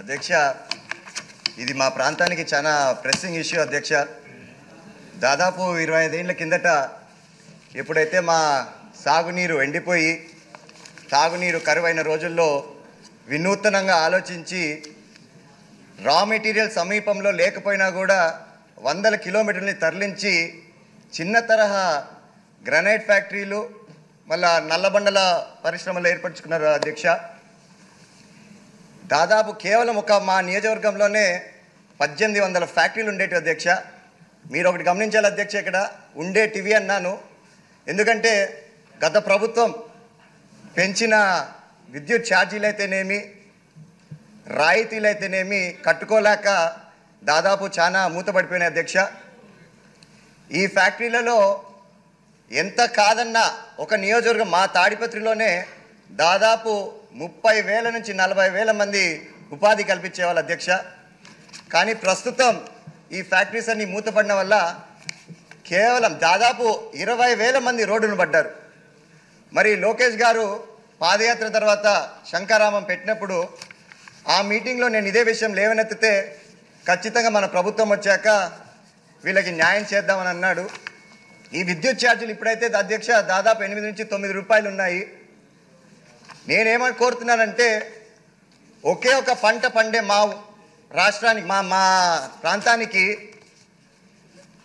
అధ్యక్ష, ఇది మా ప్రాంతానికి చాలా ప్రెస్సింగ్ ఇష్యూ అధ్యక్ష. దాదాపు 25 ఏళ్ల కిందట ఎప్పుడైతే మా సాగునీరు ఎండిపోయి తాగునీరు కరువైన రోజుల్లో వినూత్నంగా ఆలోచించి రా మెటీరియల్ సమీపంలో లేకపోయినా కూడా వందల కిలోమీటర్లని తరలించి చిన్న తరహా గ్రానైట్ ఫ్యాక్టరీలు మళ్ళా నల్లబండల పరిశ్రమలు ఏర్పరచుకున్నారు అధ్యక్ష. దాదాపు కేవలం మా నియోజకవర్గంలోనే 1800 ఫ్యాక్టరీలు ఉండేవి అధ్యక్ష. మీరు ఒకటి గమనించాలి అధ్యక్ష, ఇక్కడ ఉండేటివి అన్నాను ఎందుకంటే గత ప్రభుత్వం పెంచిన విద్యుత్ ఛార్జీలు అయితేనేమి రాయితీలు అయితేనేమి కట్టుకోలేక దాదాపు చాలా మూతపడిపోయినాయి అధ్యక్ష. ఈ ఫ్యాక్టరీలలో ఎంత కాదన్నా ఒక నియోజకవర్గం మా తాడిపత్రిలోనే దాదాపు 30,000 నుంచి 40,000 మంది ఉపాధి కల్పించేవాళ్ళు అధ్యక్ష. కానీ ప్రస్తుతం ఈ ఫ్యాక్టరీస్ అన్ని మూతపడిన వల్ల కేవలం దాదాపు 20,000 మంది రోడ్డును పడ్డారు. మరి లోకేష్ గారు పాదయాత్ర తర్వాత శంకారామం పెట్టినప్పుడు ఆ మీటింగ్లో నేను ఇదే విషయం లేవనెత్తితే ఖచ్చితంగా మన ప్రభుత్వం వచ్చాక వీళ్ళకి న్యాయం చేద్దామని అన్నాడు. ఈ విద్యుత్ ఛార్జీలు ఇప్పుడైతే అధ్యక్ష దాదాపు 8 నుంచి 9 రూపాయలు ఉన్నాయి. నేనేమని కోరుతున్నానంటే ఒకే ఒక పంట పండే మా రాష్ట్రానికి మా ప్రాంతానికి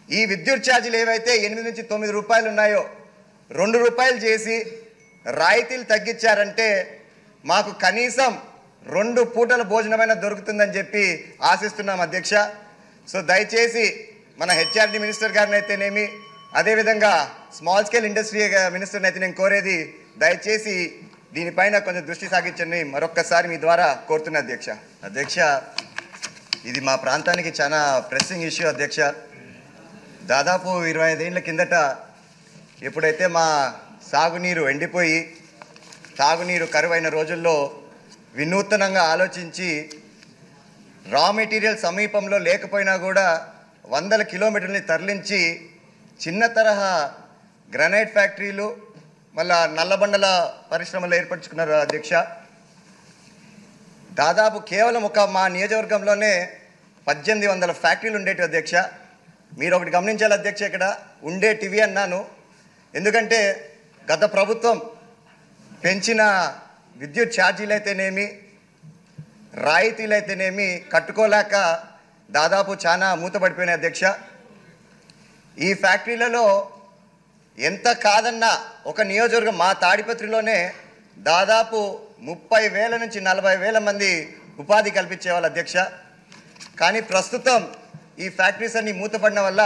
ఈ విద్యుత్ ఛార్జీలు ఏవైతే 8 నుంచి 9 రూపాయలు ఉన్నాయో 2 రూపాయలు చేసి రాయితీలు తగ్గించారంటే మాకు కనీసం 2 పూటల భోజనమైనా దొరుకుతుందని చెప్పి ఆశిస్తున్నాం అధ్యక్ష. సో దయచేసి మన హెచ్ఆర్డి మినిస్టర్ గారిని అయితేనేమి అదేవిధంగా స్మాల్ స్కేల్ ఇండస్ట్రీ మినిస్టర్ని అయితే నేను కోరేది దయచేసి దీనిపైన కొంచెం దృష్టి సాగించండి మరొక్కసారి మీ ద్వారా కోరుతున్నా అధ్యక్ష. అధ్యక్ష, ఇది మా ప్రాంతానికి చాలా ప్రెస్సింగ్ ఇష్యూ అధ్యక్ష. దాదాపు 25 ఏళ్ల కిందట ఎప్పుడైతే మా సాగునీరు ఎండిపోయి తాగునీరు కరువైన రోజుల్లో వినూత్నంగా ఆలోచించి రా మెటీరియల్ సమీపంలో లేకపోయినా కూడా వందల కిలోమీటర్లని తరలించి చిన్న తరహా గ్రానైట్ ఫ్యాక్టరీలు మళ్ళా నల్లబండల పరిశ్రమలు ఏర్పరచుకున్నారు అధ్యక్ష. దాదాపు కేవలం మా నియోజకవర్గంలోనే 1800 ఫ్యాక్టరీలు ఉండేవి అధ్యక్ష. మీరు ఒకటి గమనించాలి అధ్యక్ష, ఇక్కడ ఉండేటివి అన్నాను ఎందుకంటే గత ప్రభుత్వం పెంచిన విద్యుత్ ఛార్జీలు అయితేనేమి రాయితీలు అయితేనేమి కట్టుకోలేక దాదాపు చాలా మూతపడిపోయినాయి అధ్యక్ష. ఈ ఫ్యాక్టరీలలో ఎంత కాదన్నా ఒక నియోజకవర్గం మా తాడిపత్రిలోనే దాదాపు 30,000 నుంచి 40,000 మంది ఉపాధి కల్పించేవాళ్ళు అధ్యక్ష. కానీ ప్రస్తుతం ఈ ఫ్యాక్టరీస్ అన్ని మూతపడిన వల్ల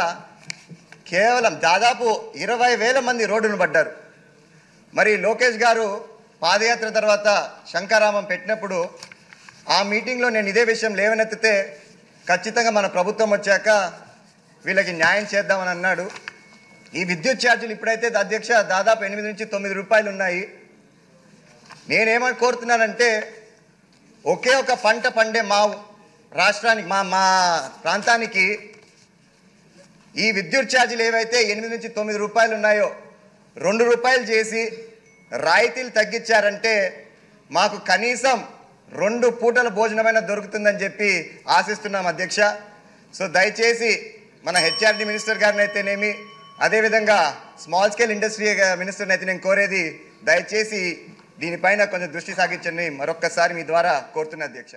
కేవలం దాదాపు 20,000 మంది రోడ్డును పడ్డారు. మరి లోకేష్ గారు పాదయాత్ర తర్వాత శంకారామం పెట్టినప్పుడు ఆ మీటింగ్లో నేను ఇదే విషయం లేవనెత్తితే ఖచ్చితంగా మన ప్రభుత్వం వచ్చాక వీళ్ళకి న్యాయం చేద్దామని అన్నాడు. ఈ విద్యుత్ ఛార్జీలు ఇప్పుడైతే అధ్యక్ష దాదాపు 8 నుంచి 9 రూపాయలు ఉన్నాయి. నేనేమని కోరుతున్నానంటే ఒకే ఒక పంట పండే మా రాష్ట్రానికి మా ప్రాంతానికి ఈ విద్యుత్ ఛార్జీలు ఏవైతే 8 నుంచి 9 రూపాయలు ఉన్నాయో 2 రూపాయలు చేసి రాయితీలు తగ్గించారంటే మాకు కనీసం 2 పూటల భోజనమైనా దొరుకుతుందని చెప్పి ఆశిస్తున్నాం అధ్యక్ష. సో దయచేసి మన హెచ్ఆర్డి మినిస్టర్ గారిని అయితేనేమి అదేవిధంగా స్మాల్ స్కేల్ ఇండస్ట్రీ మినిస్టర్ని అయితే నేను కోరేది దయచేసి దీనిపైన కొంచెం దృష్టి సాగించండి మరొక్కసారి మీ ద్వారా కోరుతున్నా అధ్యక్ష.